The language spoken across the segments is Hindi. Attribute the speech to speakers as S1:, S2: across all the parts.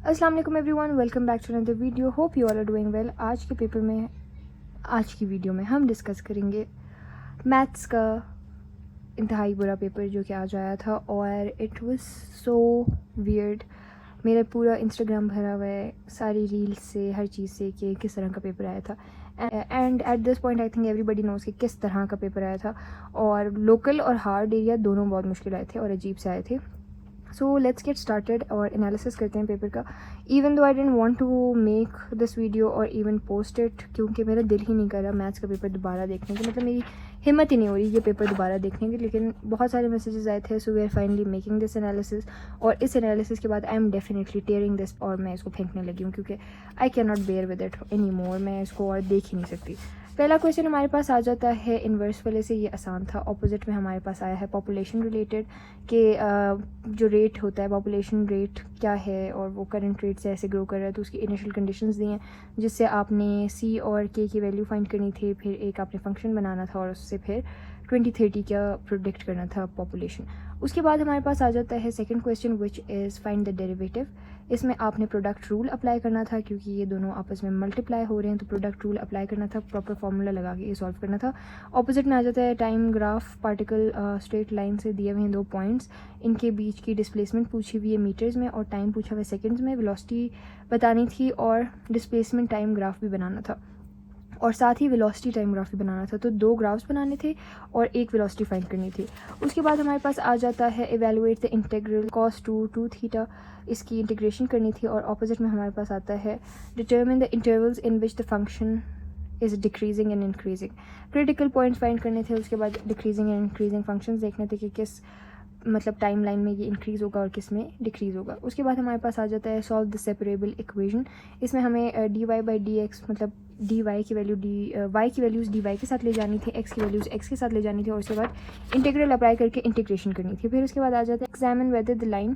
S1: अस्सलाम वालेकुम everyone, welcome back to another video. Hope you all are doing well. आज की वीडियो में हम डिस्कस करेंगे मैथ्स का इंतहाई बुरा पेपर जो कि आज आया था और इट वाज सो वियर्ड। मेरा पूरा इंस्टाग्राम भरा हुआ है सारी रील्स से, हर चीज़ से कि किस तरह का पेपर आया था। And at this point I think everybody knows कि किस तरह का पेपर आया था। और लोकल और हार्ड एरिया दोनों बहुत मुश्किल आए थे और अजीब से आए थे। सो लेट्स गेट स्टार्टेड और एनालिसिस करते हैं पेपर का। Even though I didn't want to make this video और इवन पोस्ट इट, क्योंकि मेरा दिल ही नहीं कर रहा मैथ्स का पेपर दोबारा देखने की, मतलब मेरी हिम्मत ही नहीं हो रही ये पेपर दोबारा देखने की। लेकिन बहुत सारे मैसेजेस आए थे, so we are finally making this analysis. और इस एनालिसिस के बाद I am definitely tearing this और मैं इसको फेंकने लगी हूँ क्योंकि I can not bear with it any more. मैं इसको और देख ही नहीं सकती। पहला क्वेश्चन हमारे पास आ जाता है इन्वर्स वाले से। ये आसान था। ऑपोजिट में हमारे पास आया है पॉपुलेशन रिलेटेड कि जो रेट होता है, पॉपुलेशन रेट क्या है और वो करंट रेट से ऐसे ग्रो कर रहा है, तो उसकी इनिशियल कंडीशंस दी हैं जिससे आपने सी और के की वैल्यू फाइंड करनी थी। फिर एक आपने फंक्शन बनाना था और उससे फिर 2030 का प्रोडिक्ट करना था पॉपुलेशन। उसके बाद हमारे पास आ जाता है second question which is find the derivative. इसमें आपने प्रोडक्ट रूल अप्लाई करना था क्योंकि ये दोनों आपस में मल्टीप्लाई हो रहे हैं, तो प्रोडक्ट रूल अप्लाई करना था, प्रॉपर फार्मूला लगा के ये सॉल्व करना था। ऑपोजिट में आ जाता है time graph, particle straight line से दिए हुए हैं 2 पॉइंट्स, इनके बीच की डिस्प्लेसमेंट पूछी हुई है मीटर्स में और टाइम पूछा हुआ है सेकेंड्स में। वेलोसिटी बतानी थी और डिस्प्लेसमेंट टाइम ग्राफ भी बनाना था और साथ ही वेलोसिटी टाइम ग्राफ भी बनाना था। तो 2 ग्राफ्स बनाने थे और एक वेलोसिटी फाइंड करनी थी। उसके बाद हमारे पास आ जाता है evaluate the integral cos 2 theta, इसकी इंटीग्रेशन करनी थी। और ऑपोजिट में हमारे पास आता है determine the intervals in which the function is decreasing and increasing. Critical points find करने थे। उसके बाद डिक्रीजिंग एंड इंक्रीजिंग फंक्शंस देखने थे कि किस मतलब टाइम लाइन में ये इंक्रीज़ होगा और किस में डिक्रीज़ होगा। उसके बाद हमारे पास आ जाता है सॉल्व द सेपरेबल इक्वेशन। इसमें हमें d y by d x, मतलब डी वाई की वैल्यू वाई की वैल्यूज़ डी वाई के साथ ले जानी थी, एक्स की वैल्यूज़ एक्स के साथ ले जानी थी और उसके बाद इंटीग्रल अप्लाई करके इंटीग्रेशन करनी थी। फिर उसके बाद आ जाता है examine whether the line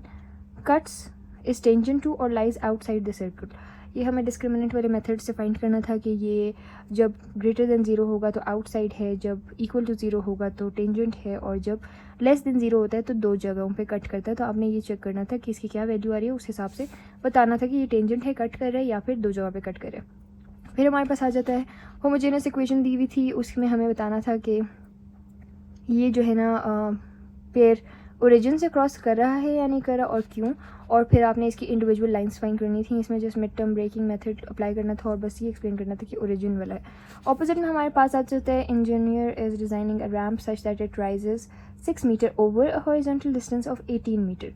S1: cuts is tangent to और लाइज आउटसाइड द सर्कल। ये हमें डिस्क्रिमिनेंट वाले मेथड से फाइंड करना था कि ये जब ग्रेटर देन 0 होगा तो आउटसाइड है, जब इक्वल टू 0 होगा तो टेंजेंट है और जब लेस देन 0 होता है तो 2 जगहों पे कट करता है। तो आपने ये चेक करना था कि इसकी क्या वैल्यू आ रही है, उस हिसाब से बताना था कि ये टेंजेंट है, कट कर रहा है या फिर 2 जगह पे कट कर रहा है। फिर हमारे पास आ जाता है होमोजेनियस इक्वेशन दी हुई थी, उसमें हमें बताना था कि ये जो है ना पेयर ओरिजिन से क्रॉस कर रहा है या नहीं कर रहा और क्यों। और फिर आपने इसकी इंडिविजुअल लाइंस फाइंड करनी थी। इसमें just mid term breaking method apply करना था और बस ये एक्सप्लेन करना था कि ओरिजिन वाला है। ऑपोजिट में हमारे पास आ जाता है engineer is designing a ramp such that it rises 6 metre over a horizontal distance of 18 metre.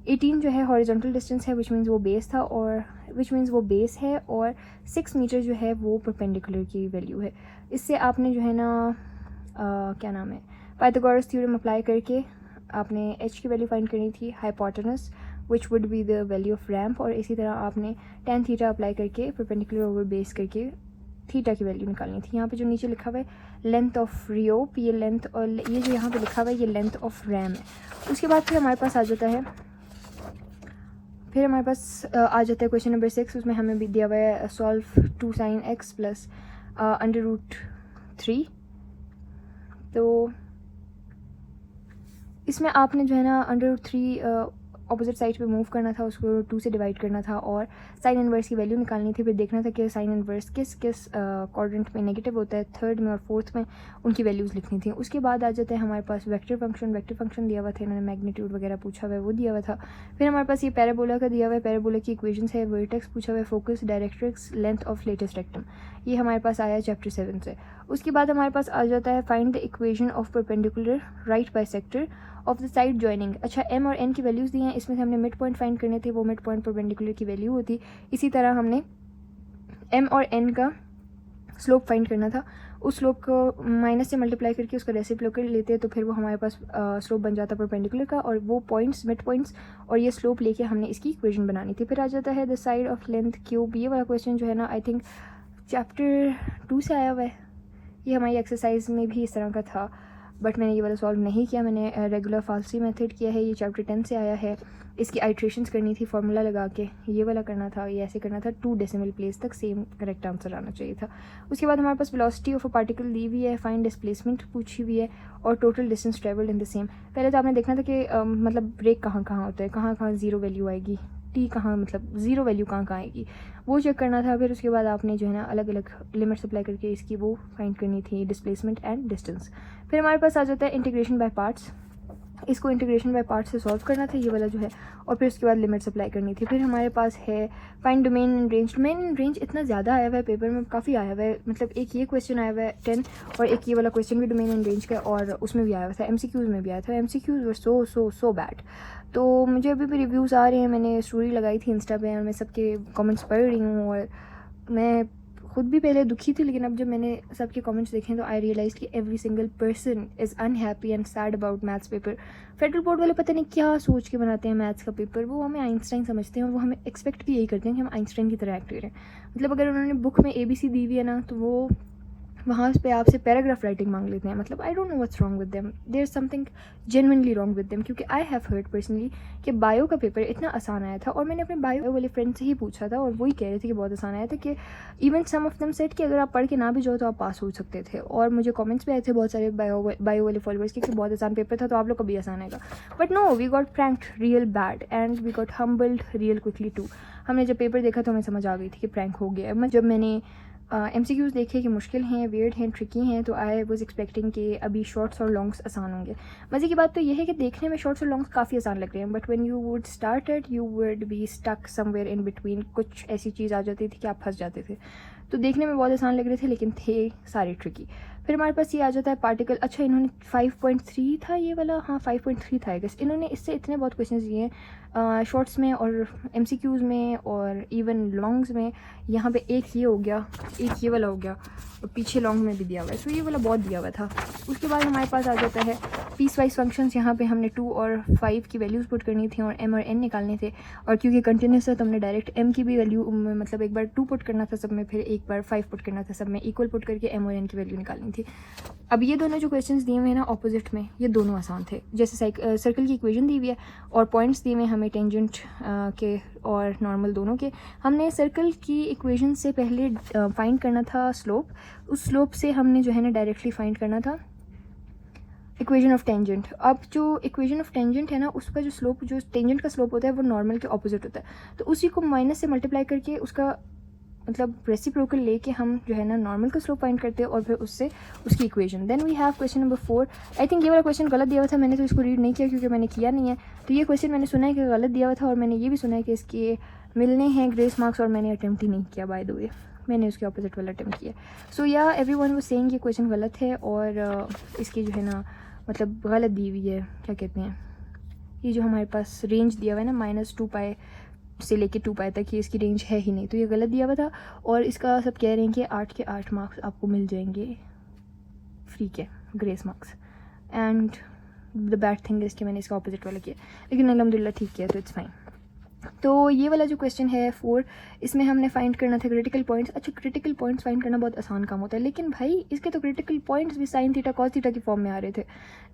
S1: 18 जो है हॉरिजॉन्टल डिस्टेंस है, विच मीन्स वो बेस था और विच मीन्स वो बेस है, और 6 मीटर जो है वो परपेंडिकुलर की वैल्यू है। इससे आपने जो है ना क्या नाम है, पाइथागोरस थ्योरम अप्लाई करके आपने h की वैल्यू फाइंड करनी थी, hypotenuse which would be the value of ramp. और इसी तरह आपने tan थीटा अप्लाई करके परपेंडिकुलर ओवर बेस करके थीटा की वैल्यू निकालनी थी। यहाँ पे जो नीचे लिखा हुआ है लेंथ ऑफ रियोप, ये लेंथ, और ये जो यहाँ पे लिखा हुआ है ये लेंथ ऑफ रैम है। उसके बाद फिर हमारे पास आ जाता है क्वेश्चन नंबर 6। उसमें हमें भी दिया हुआ है सॉल्व 2 sin x प्लस √3। तो इसमें आपने जो है ना √3 ऑपोजिट साइड पे मूव करना था, उसको 2 से डिवाइड करना था और साइन इनवर्स की वैल्यू निकालनी थी। फिर देखना था कि साइन इनवर्स किस किस क्वाड्रेंट में नेगेटिव होता है, थर्ड में और फोर्थ में, उनकी वैल्यूज़ लिखनी थी। उसके बाद आ जाते हैं हमारे पास वेक्टर फंक्शन दिया हुआ था, इन्होंने मैग्नीट्यूड वगैरह पूछा हुआ है, वो दिया हुआ था। फिर हमारे पास ये पैराबोला का दिया हुआ है, पैराबोला की इक्वेशंस है, वर्टेक्स पूछा हुआ है, focus, directrix, length of latus rectum. ये हमारे पास आया है चैप्टर 7 से। उसके बाद हमारे पास आ जाता है find the equation of perpendicular right bisector of the side joining. अच्छा, m और n की वैल्यूज़ दी हैं, इसमें से हमने मिड पॉइंट फाइंड करने थे, वो मिड पॉइंट परपेंडिकुलर की वैल्यू होती। इसी तरह हमने m और n का स्लोप फाइंड करना था। उस स्लोप को माइनस से मल्टीप्लाई करके उसका रेसिप्रोकल लेते हैं तो फिर वो हमारे पास स्लोप बन जाता परपेंडिकुलर का, और वो पॉइंट्स, मिड पॉइंट्स और ये स्लोप लेके हमने इसकी इक्वेशन बनानी थी। फिर आ जाता है the side of length cube. ये वाला क्वेश्चन जो है ना आई थिंक चैप्टर 2 से आया हुआ है। ये हमारी एक्सरसाइज में भी इस तरह का था, बट मैंने ये वाला सॉल्व नहीं किया, मैंने रेगुलर फालसी मेथड किया है। ये चैप्टर 10 से आया है। इसकी आइट्रेशंस करनी थी, फार्मूला लगा के ये वाला करना था, ये ऐसे करना था, 2 डेसिमल प्लेस तक सेम करेक्ट आंसर आना चाहिए था। उसके बाद हमारे पास वेलोसिटी ऑफ अ पार्टिकल दी हुई है, फाइंड डिस्प्लेसमेंट पूछी हुई है और total distance travelled in the same. पहले तो आपने देखना था कि मतलब ब्रेक कहाँ कहाँ होता है, कहाँ कहाँ 0 वैल्यू आएगी, टी कहाँ, मतलब ज़ीरो वैल्यू कहाँ कहाँ आएगी, वो चेक करना था। फिर उसके बाद आपने जो है ना अलग अलग लिमिट्स अप्लाई करके इसकी वो फाइंड करनी थी, डिस्प्लेसमेंट एंड डिस्टेंस। फिर हमारे पास आ जाता है इंटीग्रेशन बाय पार्ट्स। इसको इंटीग्रेशन बाय पार्ट से सॉल्व करना था, ये वाला जो है, और फिर उसके बाद लिमिट्स अप्लाई करनी थी। फिर हमारे पास है find domain and range. Domain and range इतना ज़्यादा आया हुआ है पेपर में, काफ़ी आया हुआ है, मतलब एक ये क्वेश्चन आया हुआ है 10, और एक ये वाला क्वेश्चन भी डोमेन एंड रेंज का, और उसमें भी आया हुआ था, MCQs में भी आया था। MCQs वर सो बैड। तो मुझे अभी भी रिव्यूज़ आ रहे हैं, मैंने स्टोरी लगाई थी इंस्टा पे और मैं सबके कमेंट्स पढ़ रही हूँ, और मैं खुद भी पहले दुखी थी, लेकिन अब जब मैंने सबके कमेंट्स देखे तो आई रियलाइज कि every single person is unhappy and sad about maths paper. Federal Board वाले पता नहीं क्या सोच के बनाते हैं मैथ्स का पेपर, वो हमें आइंस्टाइन समझते हैं और वो हमें एक्सपेक्ट भी यही करते हैं कि हम आइंस्टाइन की तरह एक्ट करें। मतलब अगर उन्होंने बुक में ABC दी हुई है ना, तो वो वहाँ पे आपसे पैराग्राफ राइटिंग मांग लेते हैं। मतलब I don't know what's wrong with them, there is something genuinely wrong with them. क्योंकि आई हैव हर्ड पर्सनली कि बायो का पेपर इतना आसान आया था, और मैंने अपने बायो वाले फ्रेंड से ही पूछा था और वही कह रहे थे कि बहुत आसान आया था, कि even some of them said कि अगर आप पढ़ के ना भी जाओ तो आप पास हो सकते थे। और मुझे कमेंट्स भी आए थे बहुत सारे बायो वाले फॉलोअर्स के कि बहुत आसान पेपर था, तो आप लोग को भी आसान आएगा। But no, we got pranked real bad and we got humbled real quickly too. हमने जब पेपर देखा तो हमें समझ आ गई थी कि प्रैंक हो गया। जब मैंने MCQs देखे कि मुश्किल हैं, वियर्ड हैं, ट्रिकी हैं, तो आई वाज एक्सपेक्टिंग कि अभी शॉर्ट्स और लॉन्ग्स आसान होंगे। मज़े की बात तो यह है कि देखने में शॉर्ट्स और लॉन्ग्स काफ़ी आसान लग रहे हैं, but when you would start it you would be stuck somewhere in between. कुछ ऐसी चीज़ आ जाती थी कि आप फंस जाते थे। तो देखने में बहुत आसान लग रहे थे, लेकिन थे सारे ट्रिकी। फिर हमारे पास ये आ जाता है पार्टिकल। अच्छा, इन्होंने 5.3 था ये वाला, हाँ 5.3 था गैस। इन्होंने इससे इतने बहुत क्वेश्चन दिए हैं शॉर्ट्स में और MCQs में और इवन लॉन्ग्स में। यहाँ पे एक ये हो गया, एक ये वाला हो गया, और पीछे लॉन्ग में भी दिया हुआ है। सो ये वाला बहुत दिया हुआ था। उसके बाद हमारे पास आ जाता है पीस वाइज फंक्शंस। यहाँ पे हमने 2 और 5 की वैल्यूज़ पुट करनी थी और M और N निकालने थे, और क्योंकि कंटिन्यूस है तो हमने डायरेक्ट M की भी वैल्यू, मतलब एक बार 2 पुट करना था सब में, फिर एक बार 5 पुट करना था सब में, इक्वल पुट करके M और N की वैल्यू निकालनी थी। अब ये दोनों जो क्वेश्चंस दिए हुए हैं ना ऑपोजिट में, ये दोनों आसान थे। जैसे सर्कल की इक्वेशन दी हुई है और पॉइंट्स दिए हुए हमें टेंजेंट के और नॉर्मल दोनों के। हमने सर्कल की इक्वेशन से पहले फाइंड करना था स्लोप, उस स्लोप से हमने जो है ना डायरेक्टली फाइंड करना था इक्वेशन ऑफ टेंजेंट। अब जो इक्वेशन ऑफ टेंजेंट है ना, उसका जो स्लोप, जो टेंजेंट का स्लोप होता है वो नॉर्मल के ऑपोजिट होता है, तो उसी को माइनस से मल्टीप्लाई करके उसका मतलब रेसिप्रोकल लेके हम जो है ना नॉर्मल का स्लोप फाइंड करते हैं और फिर उससे उसकी equation. Then we have question number 4। I think ये वाला क्वेश्चन गलत दिया हुआ था, मैंने तो इसको रीड नहीं किया क्योंकि मैंने किया नहीं है। तो ये क्वेश्चन मैंने सुना है कि गलत दिया हुआ था, और मैंने ये भी सुना है कि इसके मिलने हैं ग्रेस मार्क्स, और मैंने अटैम्प्ट ही नहीं किया बाय द वे, मैंने उसके ऑपोजिट वाला अटैम्प्ट किया। सो या एवरीवन वाज सेइंग ये क्वेश्चन गलत है, और इसकी जो है ना मतलब गलत दी हुई है, क्या कहते हैं, ये जो हमारे पास रेंज दिया हुआ है ना -2π से लेके 2π तक, ये इसकी रेंज है ही नहीं, तो ये गलत दिया हुआ था। और इसका सब कह रहे हैं कि 8 के 8 मार्क्स आपको मिल जाएंगे फ्री के, grace marks. And the bad thing is कि मैंने इसका ऑपोजिट वाला किया, लेकिन अल्हम्दुलिल्लाह ठीक किया, तो इट्स फाइन। तो ये वाला जो क्वेश्चन है 4, इसमें हमने फाइंड करना था क्रिटिकल पॉइंट्स। अच्छा, क्रिटिकल पॉइंट्स फाइंड करना बहुत आसान काम होता है, लेकिन भाई इसके तो क्रिटिकल पॉइंट्स भी साइन थीटा कॉस थीटा की फॉर्म में आ रहे थे।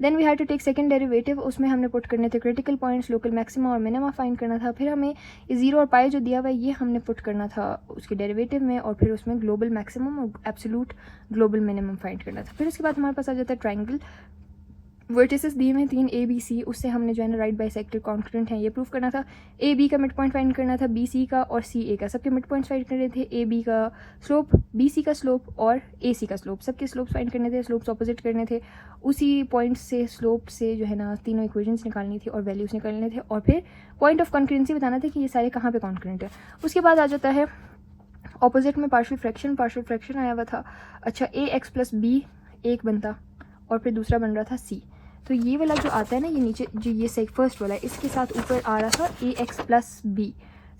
S1: Then we had to take second derivative, उसमें हमने पुट करने थे क्रिटिकल पॉइंट्स, लोकल मैक्सिमा और मिनिमा फाइंड करना था। फिर हमें 0 और पाई जो दिया हुआ है ये हमने पुट करना था उसके डेरिवेटिव में, और फिर उसमें ग्लोबल मैक्सिमम और एब्सोल्यूट ग्लोबल मिनिमम फाइंड करना था। फिर उसके बाद हमारे पास आ जाता है ट्राइंगल। वर्टिसेस दिए हुए 3 ABC, उससे हमने जो है ना राइट बाइसेक्टर कॉन्करेंट है ये प्रूफ करना था। AB का मिड पॉइंट फाइंड करना था, BC का और CA का, सबके मिड पॉइंट्स फाइंड करने थे। AB का स्लोप, BC का स्लोप और AC का स्लोप, सबके स्लोप्स फाइंड करने थे, स्लोप्स ऑपोजिट करने थे। उसी पॉइंट से स्लोप से जो है ना तीनों इक्वेशंस निकालनी थी और वैल्यूज़ निकालने थे, और फिर पॉइंट ऑफ कॉन्करेंसी बताना था कि ये सारे कहाँ पे कॉन्करेंट है। उसके बाद आ जाता है ऑपोजिट में पार्शियल फ्रैक्शन आया हुआ था। अच्छा, AX + B एक बनता और फिर दूसरा बन रहा था C। तो ये वाला जो आता है ना, ये नीचे जो ये फर्स्ट वाला है, इसके साथ ऊपर आ रहा था AX + B,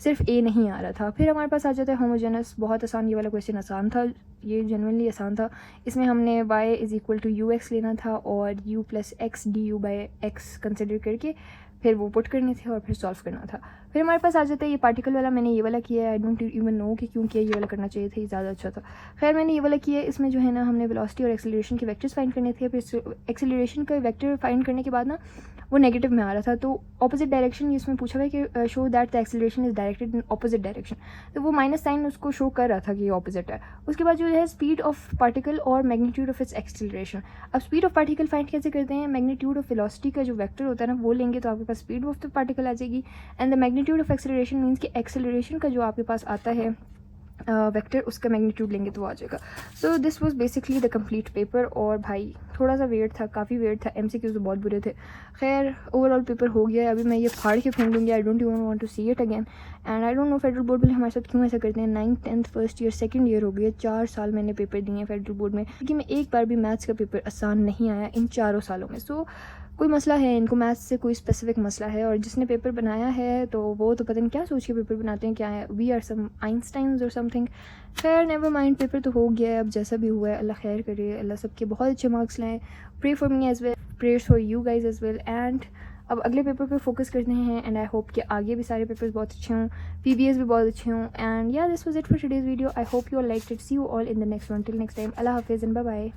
S1: सिर्फ A नहीं आ रहा था। फिर हमारे पास आ जाता है होमोजेनस, बहुत आसान, ये वाला क्वेश्चन आसान था, ये जेनुइनली आसान था। इसमें हमने y = ux लेना था और u + x du/x कंसिडर करके फिर वो पुट करने थे और फिर सॉल्व करना था। फिर हमारे पास आ जाता है ये पार्टिकल वाला, मैंने ये वाला किया है, आई डोंट इवन नो कि क्यों किया, ये वाला करना चाहिए था, ये ज़्यादा अच्छा था। खैर मैंने ये वाला किया है। इसमें जो है ना हमने वेलोसिटी और एक्सेलरेशन के वेक्टर्स फाइंड करने थे। फिर एक्सेलरेशन का वेक्टर फाइंड करने के बाद ना वो नेगेटिव में आ रहा था, तो ऑपोजिट डायरेक्शन इसमें पूछा हुआ है कि show that the acceleration is directed in opposite direction, तो वो माइनस साइन उसको शो कर रहा था कि ये ऑपोजिट है। उसके बाद जो है स्पीड ऑफ पार्टिकल और मैग्नीट्यूड ऑफ इट्स एक्सेलरेशन। अब स्पीड ऑफ पार्टिकल फाइंड कैसे करते हैं, मैग्नीट्यूड ऑफ वेलोसिटी का जो वेक्टर होता है ना वो लेंगे तो आपके पास स्पीड ऑफ द पार्टिकल आ जाएगी, and the magnitude of acceleration means कि एक्सेलरेशन का जो आपके पास आता है वेक्टर, उसका मैग्नीट्यूड लेंगे तो आ जाएगा. So this was basically the complete paper. और भाई थोड़ा सा वेट था, काफ़ी वेट था, MCQs तो बहुत बुरे थे. खैर ओवरऑल पेपर हो गया है. अभी मैं ये फाड़ के फेंक दूँगी. I don't even want to see it again. And I don't know Federal Board वाले हमारे साथ क्यों ऐसा करते हैं. 9th 10th first year second year हो गई है, 4 साल मैंने पेपर दिए हैं फेडरल बोर्ड में, क्योंकि मैं एक बार भी मैथ्स का पेपर आसान नहीं आया इन 4 सालों में. सो कोई मसला है इनको, मैथ्स से कोई स्पेसिफिक मसला है. और जिसने पेपर बनाया है तो वो तो पता नहीं क्या सोच के पेपर बनाते हैं, क्या है, वी आर सम आइंस्टाइंस और समथिंग. खैर नेवर माइंड, पेपर तो हो गया है. अब जैसा भी हुआ है अल्लाह खैर करे, अल्लाह सबके बहुत अच्छे मार्क्स लाएँ. Pray for me as well, prayers for you guys as well. And अब अगले पेपर पे फोकस करते हैं. एंड आई होप कि आगे भी सारे पेपर्स बहुत अच्छे हों, PBS भी बहुत अच्छे हों. And yeah this was it for today's video. I hope you all liked it. See you all in the next one. Till next time, अल्लाह हाफिज़ एंड बाय बाय.